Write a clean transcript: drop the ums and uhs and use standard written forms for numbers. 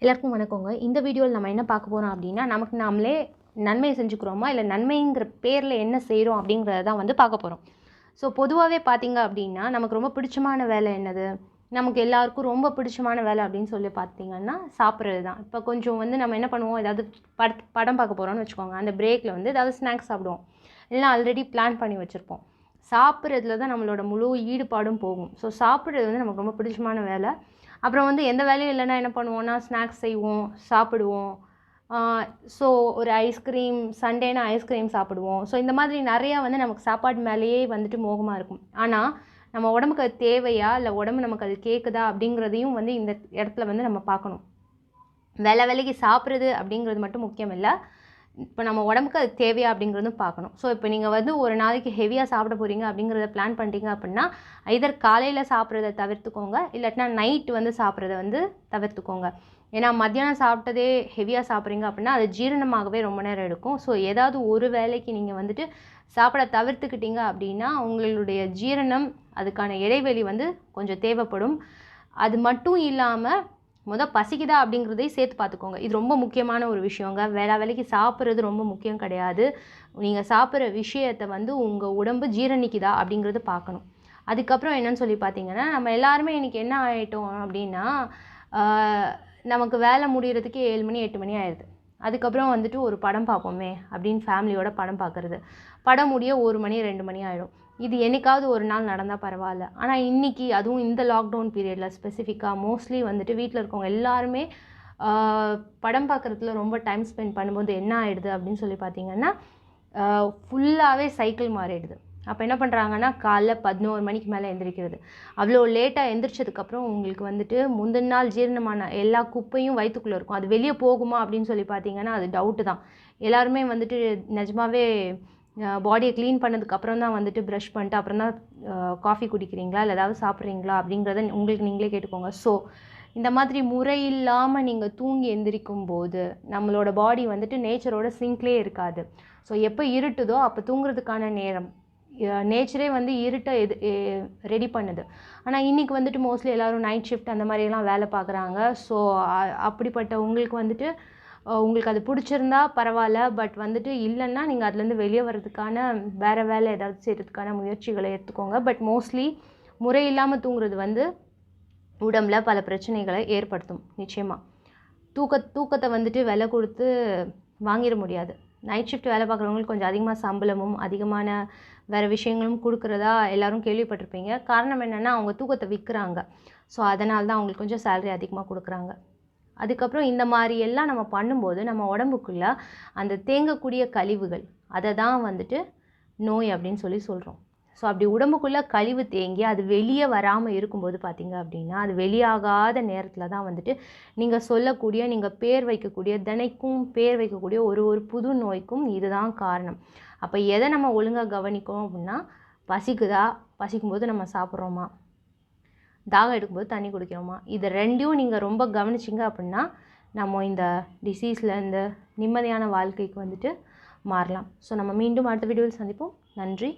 எல்லாருக்கும் வணக்கங்க. இந்த வீடியோவில் நம்ம என்ன பார்க்க போகிறோம் அப்படின்னா, நமக்கு நாமளே நன்மை செஞ்சுக்கிறோமா இல்லை நன்மைங்கிற பேரில் என்ன செய்கிறோம் அப்படிங்கிறத தான் வந்து பார்க்க போகிறோம். ஸோ பொதுவாகவே பார்த்தீங்க அப்படின்னா, நமக்கு ரொம்ப பிடிச்சமான வேலை என்னது? நமக்கு எல்லாருக்கும் ரொம்ப பிடிச்சமான வேலை அப்படின்னு சொல்லி பார்த்தீங்கன்னா சாப்பிட்றது தான். இப்போ கொஞ்சம் வந்து நம்ம என்ன பண்ணுவோம், ஏதாவது படம் பார்க்க போகிறோம்னு வச்சுக்கோங்க. அந்த பிரேக்கில் வந்து ஏதாவது ஸ்நாக்ஸ் சாப்பிடுவோம். இல்லைனா ஆல்ரெடி பிளான் பண்ணி வச்சுருப்போம். சாப்பிட்றதுல தான் நம்மளோட முழு ஈடுபாடும் போகும். ஸோ சாப்பிட்றது வந்து நமக்கு ரொம்ப பிடிச்சமான வேலை. அப்புறம் வந்து எந்த வேலையும் இல்லைன்னா என்ன பண்ணுவோம்னா, ஸ்நாக்ஸ் செய்வோம், சாப்பிடுவோம். ஸோ ஒரு ஐஸ்கிரீம், சண்டேனா ஐஸ்கிரீம் சாப்பிடுவோம். ஸோ இந்த மாதிரி நிறையா வந்து நமக்கு சாப்பாடு மேலேயே வந்துட்டு மோகமாக இருக்கும். ஆனால் நம்ம உடம்புக்கு அது தேவையா, இல்லை உடம்பு நமக்கு அது கேட்குதா அப்படிங்கிறதையும் வந்து இந்த இடத்துல வந்து நம்ம பார்க்கணும். வேலைக்கு சாப்பிட்றது அப்படிங்கிறது மட்டும் முக்கியம் இல்லை. இப்போ நம்ம உடம்புக்கு அது தேவையா அப்படிங்கிறதும் பார்க்கணும். ஸோ இப்போ நீங்கள் வந்து ஒரு நாளைக்கு ஹெவியாக சாப்பிட போகிறீங்க அப்படிங்கிறத பிளான் பண்ணிட்டீங்க அப்படின்னா, ஐதர் காலையில் சாப்பிட்றத தவிர்த்துக்கோங்க, இல்லாட்டினா நைட்டு வந்து சாப்பிட்றத வந்து தவிர்த்துக்கோங்க. ஏன்னா மத்தியானம் சாப்பிட்டதே ஹெவியாக சாப்பிட்றீங்க அப்படின்னா அது ஜீரணமாகவே ரொம்ப நேரம் எடுக்கும். ஸோ ஏதாவது ஒரு வேளைக்கு நீங்கள் வந்துட்டு சாப்பிட தவிர்த்துக்கிட்டீங்க அப்படின்னா உங்களுடைய ஜீரணம் அதுக்கான இடைவெளி வந்து கொஞ்சம் தேவைப்படும். அது மட்டும் இல்லாமல் பசிக்குதா அப்படிங்கிறதையும் சேர்த்து பார்த்துக்கோங்க. இது ரொம்ப முக்கியமான ஒரு விஷயங்க. வேலைக்கு சாப்பிட்றது ரொம்ப முக்கியம் கிடையாது. நீங்கள் சாப்பிட்ற விஷயத்தை வந்து உங்கள் உடம்பு ஜீரணிக்குதா அப்படிங்கிறது பார்க்கணும். அதுக்கப்புறம் என்னன்னு சொல்லி பார்த்தீங்கன்னா, நம்ம எல்லாருமே இன்றைக்கி என்ன ஆகிட்டோம் அப்படின்னா, நமக்கு வேலை முடிகிறதுக்கு 7 மணி 8 மணி ஆயிடுது. அதுக்கப்புறம் வந்துட்டு ஒரு படம் பார்ப்போமே அப்படின்னு ஃபேமிலியோட படம் பார்க்குறது. படம் முடிய 1 மணி 2 மணி ஆகிடும். இது என்னைக்காவது ஒரு நாள் நடந்தால் பரவாயில்ல. ஆனால் இன்றைக்கி அதுவும் இந்த லாக்டவுன் பீரியடில் ஸ்பெசிஃபிக்காக மோஸ்ட்லி வந்துட்டு வீட்டில் இருக்கவங்க எல்லாருமே படம் பார்க்குறதுல ரொம்ப டைம் ஸ்பெண்ட் பண்ணும்போது என்ன ஆகிடுது அப்படின்னு சொல்லி பார்த்தீங்கன்னா, ஃபுல்லாகவே சைக்கிள் மாறிடுது. அப்போ என்ன பண்ணுறாங்கன்னா, காலைல 11 மணிக்கு மேலே எந்திரிக்கிறது. அவ்வளோ லேட்டாக எந்திரிச்சதுக்கப்புறம் உங்களுக்கு வந்துட்டு முந்தின நாள் ஜீரணமான எல்லா குப்பையும் வயிற்றுக்குள்ளே இருக்கும். அது வெளியே போகுமா அப்படின்னு சொல்லி பார்த்தீங்கன்னா அது டவுட்டு தான். எல்லாருமே வந்துட்டு நிஜமாவே பாடியை க்ளீன் பண்ணதுக்கப்புறம் தான் வந்துட்டு ப்ரஷ் பண்ணிட்டு அப்புறம் தான் காஃபி குடிக்கிறீங்களா இல்லை ஏதாவது சாப்பிட்றீங்களா அப்படிங்கிறத உங்களுக்கு நீங்களே கேட்டுக்கோங்க. ஸோ இந்த மாதிரி முறை இல்லாமல் நீங்கள் தூங்கி எந்திரிக்கும் போது நம்மளோட பாடி வந்துட்டு நேச்சரோட சிங்க்லேயே இருக்காது. ஸோ எப்போ இருட்டுதோ அப்போ தூங்குறதுக்கான நேரம். நேச்சரே வந்து இருட்டை ரெடி பண்ணுது. ஆனால் இன்றைக்கி வந்துட்டு மோஸ்ட்லி எல்லோரும் நைட் ஷிஃப்ட் அந்த மாதிரியெல்லாம் வேலை பார்க்குறாங்க. ஸோ அப்படிப்பட்ட உங்களுக்கு வந்துட்டு உங்களுக்கு அது பிடிச்சிருந்தா பரவாயில்ல. பட் வந்துட்டு இல்லைன்னா நீங்கள் அதுலேருந்து வெளியே வர்றதுக்கான வேறு வேலை ஏதாவது செய்கிறதுக்கான முயற்சிகளை எடுத்துக்கோங்க. பட் மோஸ்ட்லி முறை இல்லாமல் தூங்குறது வந்து உடம்பில் பல பிரச்சனைகளை ஏற்படுத்தும். நிச்சயமாக தூக்கத்தை வந்துட்டு விலை கொடுத்து வாங்கிட முடியாது. நைட் ஷிஃப்ட் வேலை பார்க்குறவங்களுக்கு கொஞ்சம் அதிகமாக சம்பளமும் அதிகமான வேறு விஷயங்களும் கொடுக்குறதா எல்லோரும் கேள்விப்பட்டிருப்பீங்க. காரணம் என்னென்னா அவங்க தூக்கத்தை விற்கிறாங்க. ஸோ அதனால தான் அவங்களுக்கு கொஞ்சம் சேலரி அதிகமாக கொடுக்குறாங்க. அதுக்கப்புறம் இந்த மாதிரி எல்லாம் நம்ம பண்ணும்போது நம்ம உடம்புக்குள்ளே அந்த தேங்கக்கூடிய கழிவுகள் அதை தான் வந்துட்டு நோய் அப்படின்னு சொல்லி சொல்கிறோம். ஸோ அப்படி உடம்புக்குள்ளே கழிவு தேங்கி அது வெளியே வராமல் இருக்கும்போது பார்த்திங்க அப்படின்னா அது வெளியாகாத நேரத்தில் தான் வந்துட்டு நீங்கள் சொல்லக்கூடிய நீங்கள் பேர் வைக்கக்கூடிய தினைக்கும் பேர் வைக்கக்கூடிய ஒரு புது நோய்க்கும் இதுதான் காரணம். அப்போ எதை நம்ம ஒழுங்காக கவனிக்கணும் அப்படின்னா, பசிக்குதா, பசிக்கும்போது நம்ம சாப்பிட்றோமா, தாகம் எடுக்கும்போது தண்ணி குடிக்கிறோமா, இது ரெண்டையும் நீங்கள் ரொம்ப கவனிச்சிங்க அப்படின்னா நம்ம இந்த டிசீஸில் இந்த நிம்மதியான வாழ்க்கைக்கு வந்துட்டு மாறலாம். ஸோ நம்ம மீண்டும் அடுத்த வீடியோவில் சந்திப்போம். நன்றி.